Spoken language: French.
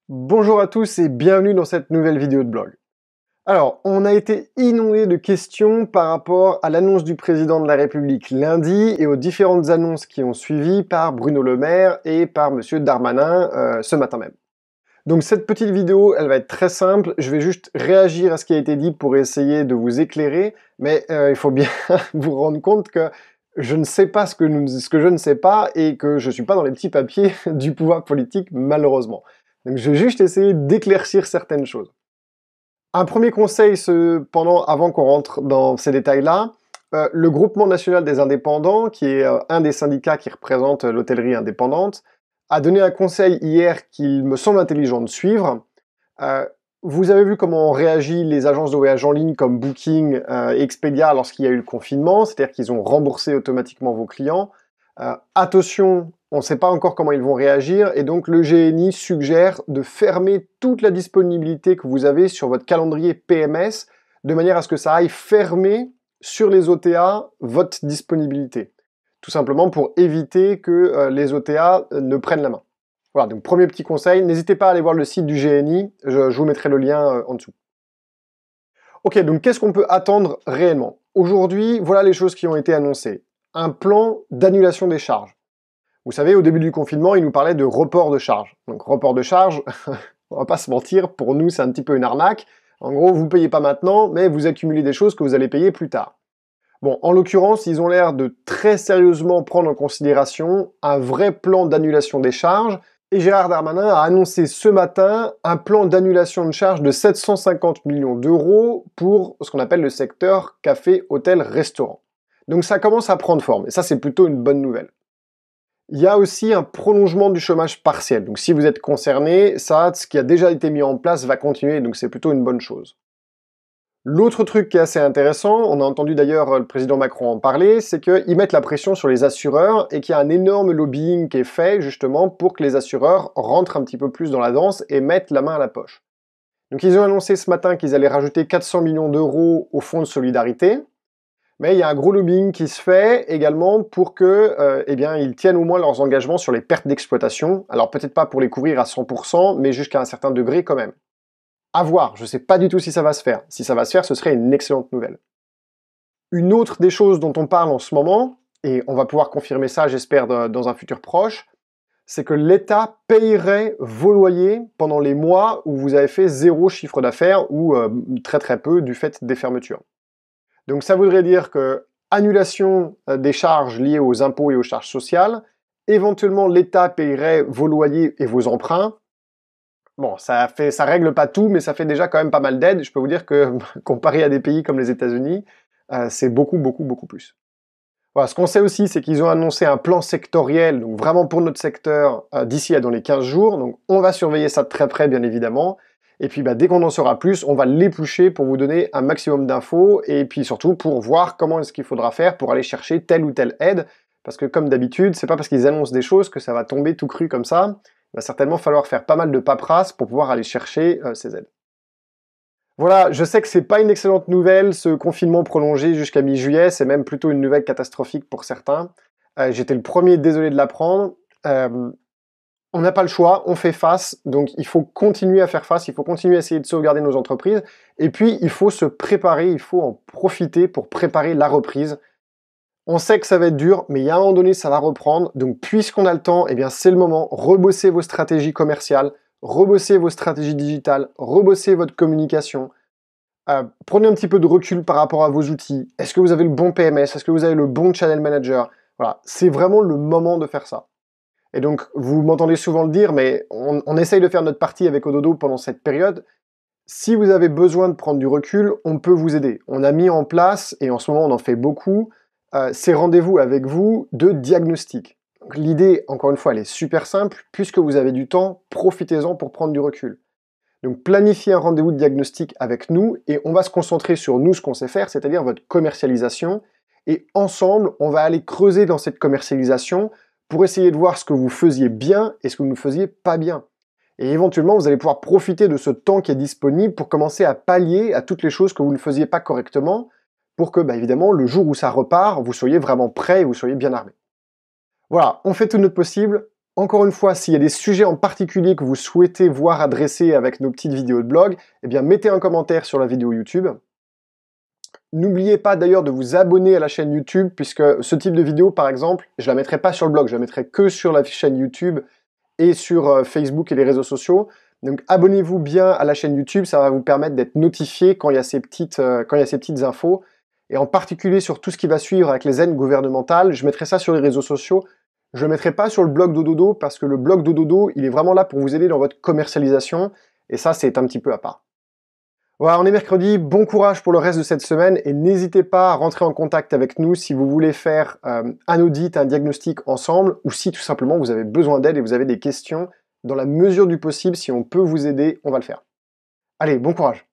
Bonjour à tous et bienvenue dans cette nouvelle vidéo de blog. Alors, on a été inondé de questions par rapport à l'annonce du président de la République lundi et aux différentes annonces qui ont suivi par Bruno Le Maire et par Monsieur Darmanin ce matin même. Donc cette petite vidéo, elle va être très simple, je vais juste réagir à ce qui a été dit pour essayer de vous éclairer, mais il faut bien vous rendre compte que je ne sais pas ce que je ne sais pas et que je ne suis pas dans les petits papiers du pouvoir politique, malheureusement. Donc je vais juste essayer d'éclaircir certaines choses. Un premier conseil, cependant, avant qu'on rentre dans ces détails-là, le Groupement national des indépendants, qui est un des syndicats qui représente l'hôtellerie indépendante, a donné un conseil hier qu'il me semble intelligent de suivre. Vous avez vu comment ont réagi les agences de voyage en ligne comme Booking et Expedia lorsqu'il y a eu le confinement, c'est-à-dire qu'ils ont remboursé automatiquement vos clients. Attention, on ne sait pas encore comment ils vont réagir, et donc le GNI suggère de fermer toute la disponibilité que vous avez sur votre calendrier PMS, de manière à ce que ça aille fermer sur les OTA votre disponibilité. Tout simplement pour éviter que les OTA ne prennent la main. Voilà, donc premier petit conseil, n'hésitez pas à aller voir le site du GNI, je vous mettrai le lien en dessous. Ok, donc qu'est-ce qu'on peut attendre réellement? Aujourd'hui, voilà les choses qui ont été annoncées. Un plan d'annulation des charges. Vous savez, au début du confinement, il nous parlait de report de charges. Donc report de charges, on va pas se mentir, pour nous c'est un petit peu une arnaque. En gros, vous payez pas maintenant, mais vous accumulez des choses que vous allez payer plus tard. Bon, en l'occurrence, ils ont l'air de très sérieusement prendre en considération un vrai plan d'annulation des charges, et Gérard Darmanin a annoncé ce matin un plan d'annulation de charges de 750 millions d'euros pour ce qu'on appelle le secteur café, hôtel, restaurant. Donc ça commence à prendre forme, et ça c'est plutôt une bonne nouvelle. Il y a aussi un prolongement du chômage partiel. Donc si vous êtes concerné, ça, ce qui a déjà été mis en place va continuer, donc c'est plutôt une bonne chose. L'autre truc qui est assez intéressant, on a entendu d'ailleurs le président Macron en parler, c'est qu'ils mettent la pression sur les assureurs et qu'il y a un énorme lobbying qui est fait justement pour que les assureurs rentrent un petit peu plus dans la danse et mettent la main à la poche. Donc ils ont annoncé ce matin qu'ils allaient rajouter 400 millions d'euros au fonds de solidarité, mais il y a un gros lobbying qui se fait également pour que, ils tiennent au moins leurs engagements sur les pertes d'exploitation. Alors peut-être pas pour les couvrir à 100%, mais jusqu'à un certain degré quand même. À voir, je ne sais pas du tout si ça va se faire. Si ça va se faire, ce serait une excellente nouvelle. Une autre des choses dont on parle en ce moment, et on va pouvoir confirmer ça, j'espère, dans un futur proche, c'est que l'État payerait vos loyers pendant les mois où vous avez fait zéro chiffre d'affaires ou très très peu du fait des fermetures. Donc ça voudrait dire que annulation des charges liées aux impôts et aux charges sociales, éventuellement l'État payerait vos loyers et vos emprunts. Bon, ça règle pas tout, mais ça fait déjà quand même pas mal d'aide. Je peux vous dire que comparé à des pays comme les États-Unis, c'est beaucoup plus. Voilà, ce qu'on sait aussi, c'est qu'ils ont annoncé un plan sectoriel, donc vraiment pour notre secteur, d'ici à dans les 15 jours. Donc on va surveiller ça de très près, bien évidemment. Et puis dès qu'on en saura plus, on va l'éplucher pour vous donner un maximum d'infos et puis surtout pour voir comment est-ce qu'il faudra faire pour aller chercher telle ou telle aide. Parce que comme d'habitude, c'est pas parce qu'ils annoncent des choses que ça va tomber tout cru comme ça. Il va certainement falloir faire pas mal de paperasse pour pouvoir aller chercher ces aides. Voilà, je sais que c'est pas une excellente nouvelle, ce confinement prolongé jusqu'à mi-juillet, c'est même plutôt une nouvelle catastrophique pour certains. J'étais le premier désolé de l'apprendre. On n'a pas le choix, on fait face, donc il faut continuer à faire face, il faut continuer à essayer de sauvegarder nos entreprises, et puis il faut se préparer, il faut en profiter pour préparer la reprise. On sait que ça va être dur, mais il y a un moment donné, ça va reprendre, donc puisqu'on a le temps, eh bien c'est le moment, rebossez vos stratégies commerciales, rebossez vos stratégies digitales, rebossez votre communication, prenez un petit peu de recul par rapport à vos outils. Est-ce que vous avez le bon PMS? Est-ce que vous avez le bon channel manager? Voilà, c'est vraiment le moment de faire ça. Et donc, vous m'entendez souvent le dire, mais on essaye de faire notre partie avec Ododo pendant cette période. Si vous avez besoin de prendre du recul, on peut vous aider. On a mis en place, et en ce moment on en fait beaucoup, ces rendez-vous avec vous de diagnostic. L'idée, encore une fois, elle est super simple. Puisque vous avez du temps, profitez-en pour prendre du recul. Donc planifiez un rendez-vous de diagnostic avec nous et on va se concentrer sur nous, ce qu'on sait faire, c'est-à-dire votre commercialisation. Et ensemble, on va aller creuser dans cette commercialisation pour essayer de voir ce que vous faisiez bien et ce que vous ne faisiez pas bien. Et éventuellement, vous allez pouvoir profiter de ce temps qui est disponible pour commencer à pallier à toutes les choses que vous ne faisiez pas correctement pour que, évidemment, le jour où ça repart, vous soyez vraiment prêt et vous soyez bien armé. Voilà, on fait tout notre possible. Encore une fois, s'il y a des sujets en particulier que vous souhaitez voir adressés avec nos petites vidéos de blog, eh bien mettez un commentaire sur la vidéo YouTube. N'oubliez pas d'ailleurs de vous abonner à la chaîne YouTube, puisque ce type de vidéo, par exemple, je la mettrai pas sur le blog, je la mettrai que sur la chaîne YouTube et sur Facebook et les réseaux sociaux. Donc abonnez-vous bien à la chaîne YouTube, ça va vous permettre d'être notifié quand il y a ces petites infos. Et en particulier sur tout ce qui va suivre avec les aides gouvernementales, je mettrai ça sur les réseaux sociaux. Je ne le mettrai pas sur le blog d'Ododo parce que le blog d'Ododo, il est vraiment là pour vous aider dans votre commercialisation. Et ça, c'est un petit peu à part. Voilà, on est mercredi, bon courage pour le reste de cette semaine et n'hésitez pas à rentrer en contact avec nous si vous voulez faire un audit, un diagnostic ensemble ou si tout simplement vous avez besoin d'aide et vous avez des questions. Dans la mesure du possible, si on peut vous aider, on va le faire. Allez, bon courage!